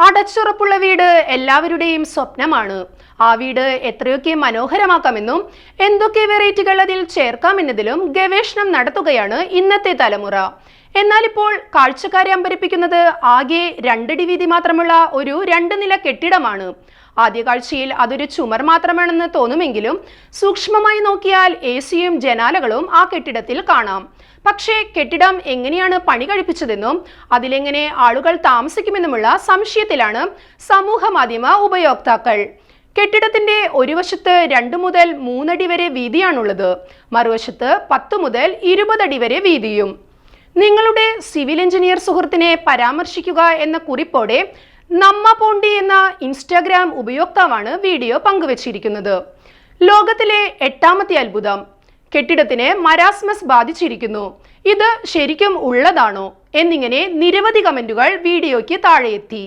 അടച്ചുറപ്പുള്ള വീട് എല്ലാവരുടെയും സ്വപ്നമാണ്. ആ വീട് എത്രയൊക്കെ മനോഹരമാക്കാമെന്നും എന്തൊക്കെ വെറൈറ്റികൾ അതിൽ ചേർക്കാമെന്നതിലും ഗവേഷണം നടത്തുകയാണ് ഇന്നത്തെ തലമുറ. എന്നാൽ ഇപ്പോൾ കാഴ്ചക്കാരെ അമ്പരിപ്പിക്കുന്നത് ആകെ 2 അടി വീതി മാത്രമുള്ള ഒരു 2 നില കെട്ടിടമാണ്. ആദ്യ കാഴ്ചയിൽ അതൊരു ചുമർ മാത്രമാണെന്ന് തോന്നുമെങ്കിലും സൂക്ഷ്മമായി നോക്കിയാൽ എസിയും ജനാലകളും ആ കെട്ടിടത്തിൽ കാണാം. പക്ഷേ കെട്ടിടം എങ്ങനെയാണ് പണി കഴിപ്പിച്ചതെന്നും അതിലെങ്ങനെ ആളുകൾ താമസിക്കുമെന്നുമുള്ള സംശയത്തിലാണ് സമൂഹ മാധ്യമ ഉപയോക്താക്കൾ. കെട്ടിടത്തിന്റെ ഒരു വശത്ത് 2 മുതൽ 3 അടി വരെ വീതിയാണുള്ളത്, മറുവശത്ത് 10 മുതൽ 20 അടി വരെ വീതിയും. നിങ്ങളുടെ സിവിൽ എഞ്ചിനീയർ സുഹൃത്തിനെ പരാമർശിക്കുക എന്ന കുറിപ്പോടെ നമ്മ പോണ്ടി എന്ന ഇൻസ്റ്റാഗ്രാം ഉപയോക്താവാണ് വീഡിയോ പങ്കുവച്ചിരിക്കുന്നത്. ലോകത്തിലെ 8ാമത്തെ അത്ഭുതം, കെട്ടിടത്തിന് മരാസ്മസ് ബാധിച്ചിരിക്കുന്നു, ഇത് ശരിക്കും ഉള്ളതാണോ എന്നിങ്ങനെ നിരവധി കമന്റുകൾ വീഡിയോയ്ക്ക് താഴെയെത്തി.